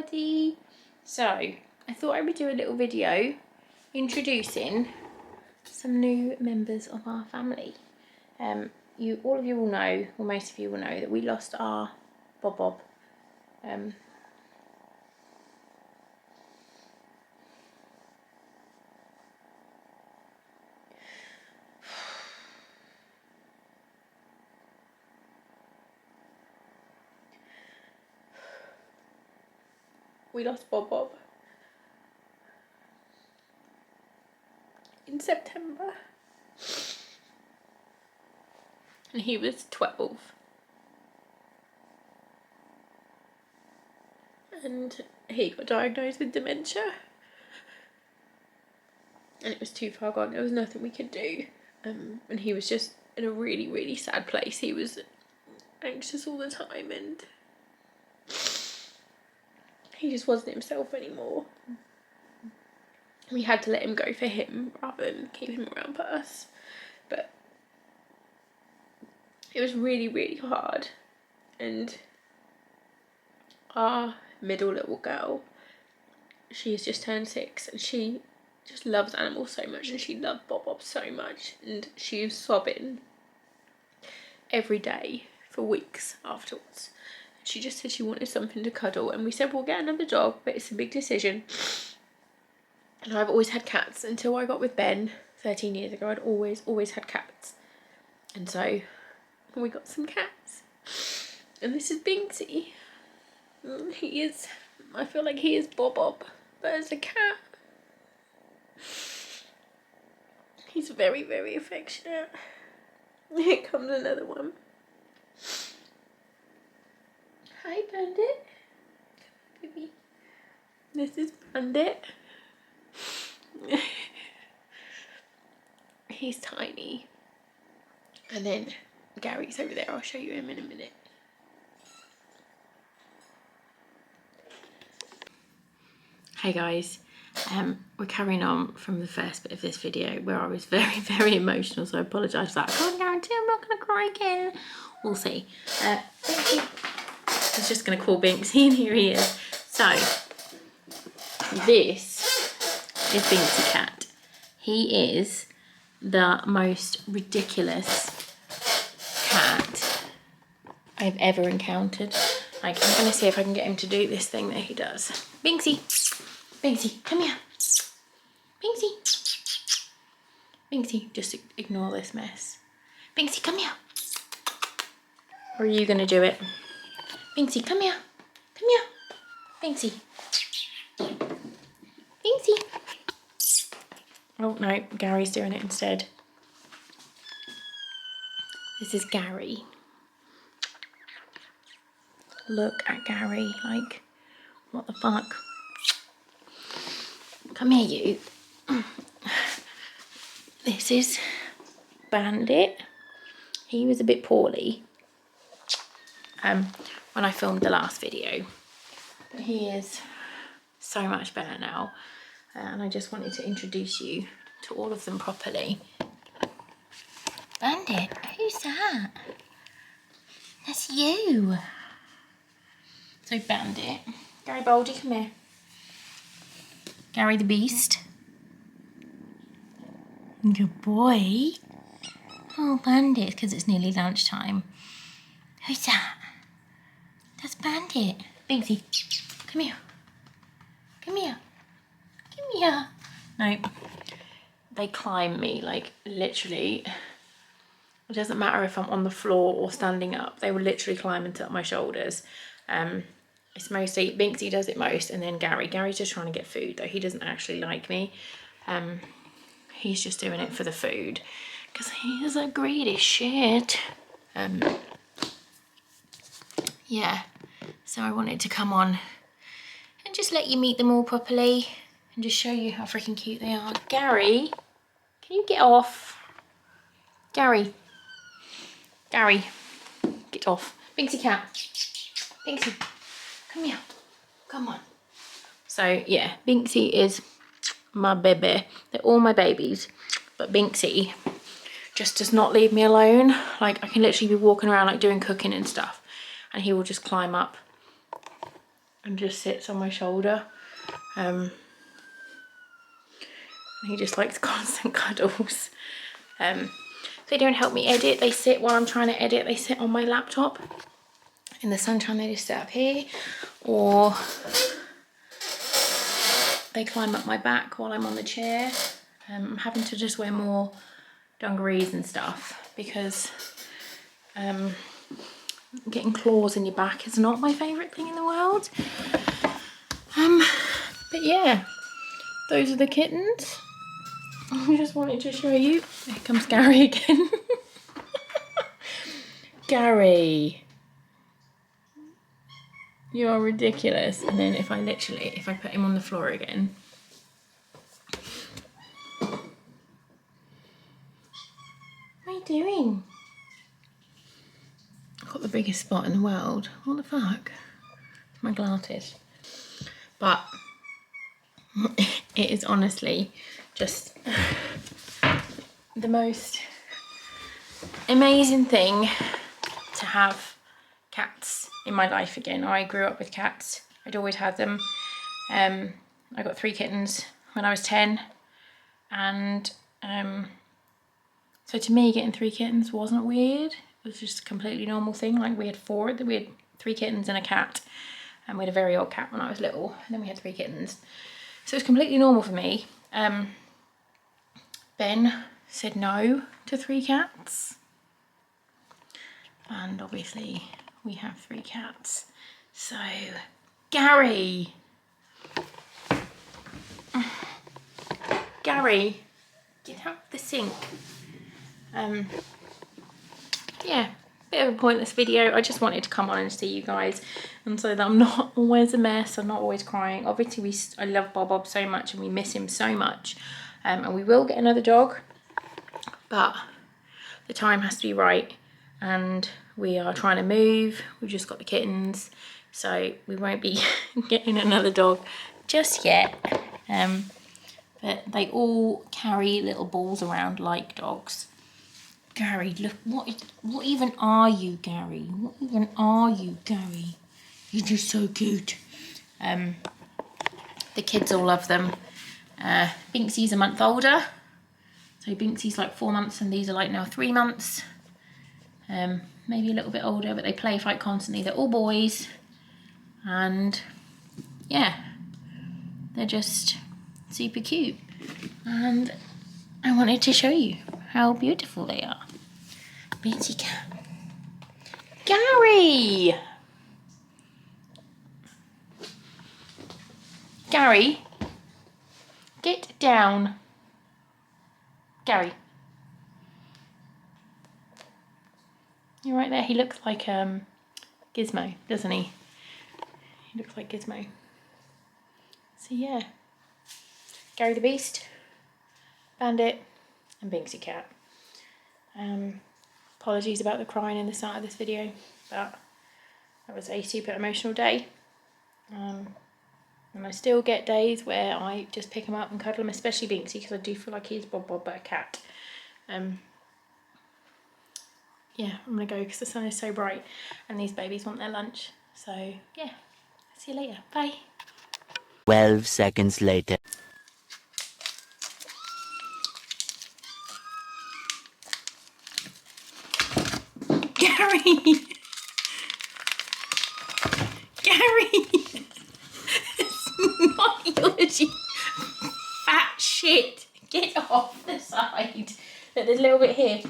everybody. So I thought I would do a little video introducing some new members of our family. All of you will know, or most of you will know, that we lost our Bob. We lost Bob in September, and he was 12, and he got diagnosed with dementia, and it was too far gone. There was nothing we could do, and he was just in a really sad place. He was anxious all the time, and he just wasn't himself anymore. We had to let him go for him rather than keep him around for us. But it was really hard. And our middle little girl, she's just turned 6, and she just loves animals so much, and she loved Bob so much, and she was sobbing every day for weeks afterwards. She just said she wanted something to cuddle, and we said we'll get another dog, but it's a big decision. And I've always had cats until I got with Ben 13 years ago. I'd always had cats, and so we got some cats. And this is Binksy. He is, I feel like he is Bob, but as a cat, he's very affectionate. Here comes another one. Hi, Bandit. Baby. This is Bandit. He's tiny. And then Gary's over there. I'll show you him in a minute. Hey guys. We're carrying on from the first bit of this video where I was very emotional, so I apologise for that. I can't guarantee I'm not going to cry again. We'll see. Binksy. I was just going to call Binksy, and here he is. So, this is Binksy Cat. He is the most ridiculous cat I've ever encountered. Like, I'm going to see if I can get him to do this thing that he does. Binksy, come here. Binksy, just ignore this mess. Binksy, come here. Or are you going to do it? Binksy, come here. Binksy. Oh no, Gary's doing it instead. This is Gary. Look at Gary, like, what the fuck? Come here, you. This is Bandit. He was a bit poorly when I filmed the last video, but he is so much better now, and I just wanted to introduce you to all of them properly. Bandit, who's that? That's you. So Bandit, Gary Baldy, come here. Gary the Beast. Good boy. Oh, Bandit, because it's nearly lunchtime. Who's that? That's Bandit. Binksy, come here. No, they climb me, like, literally. It doesn't matter if I'm on the floor or standing up. They will literally climb into my shoulders. It's mostly, Binksy does it most, and then Gary. Gary's just trying to get food, though. He doesn't actually like me. He's just doing it for the food, because he is a greedy shit. Yeah, so I wanted to come on and just let you meet them all properly and just show you how freaking cute they are. Gary, can you get off? Gary, get off. Binksy cat. Binksy, come here. Come on. So yeah, Binksy is my baby. They're all my babies, but Binksy just does not leave me alone. Like, I can literally be walking around, like, doing cooking and stuff, and he will just climb up and just sits on my shoulder. He just likes constant cuddles. They don't help me edit. They sit while I'm trying to edit. They sit on my laptop. In the sunshine, they just sit up here. Or they climb up my back while I'm on the chair. I'm having to just wear more dungarees and stuff because getting claws in your back is not my favourite thing in the world. But yeah, those are the kittens. I just wanted to show you. Here comes Gary again. Gary, you are ridiculous. And then if I put him on the floor again. What are you doing? I've got the biggest spot in the world. What the fuck? My glasses. But it is honestly just the most amazing thing to have cats in my life again. I grew up with cats. I'd always had them. I got 3 kittens when I was 10, and so to me getting 3 kittens wasn't weird. It was just a completely normal thing. Like we had 3 kittens and a cat, and we had a very old cat when I was little, and then we had 3 kittens. So it was completely normal for me. Ben said no to 3 cats. And obviously we have 3 cats. So, Gary. Gary, get out the sink. Yeah, bit of a pointless video. I just wanted to come on and see you guys, and so that I'm not always a mess, I'm not always crying. Obviously I love Bob so much and we miss him so much, and we will get another dog, but the time has to be right, and we are trying to move. We've just got the kittens, so we won't be getting another dog just yet. But they all carry little balls around like dogs. Gary, look, what even are you, Gary? What even are you, Gary? You're just so cute. The kids all love them. Binksy's a month older. So Binksy's like 4 months and these are like now 3 months. Maybe a little bit older, but they play fight constantly. They're all boys. And yeah, they're just super cute. And I wanted to show you how beautiful they are. Binsy cat. Gary! Gary, get down. Gary. You're right there. He looks like Gizmo, doesn't he? He looks like Gizmo. So yeah. Gary the Beast, Bandit, and Binksy Cat. Apologies about the crying in the start of this video, but that was a super emotional day. And I still get days where I just pick him up and cuddle him, especially Binksy, because I do feel like he's Bob but a cat. Yeah, I'm gonna go because the sun is so bright and these babies want their lunch. So yeah, see you later. Bye. 12 seconds later. Gary! Gary! It's not yours, you fat shit. Get off the side. Look, there's a little bit here.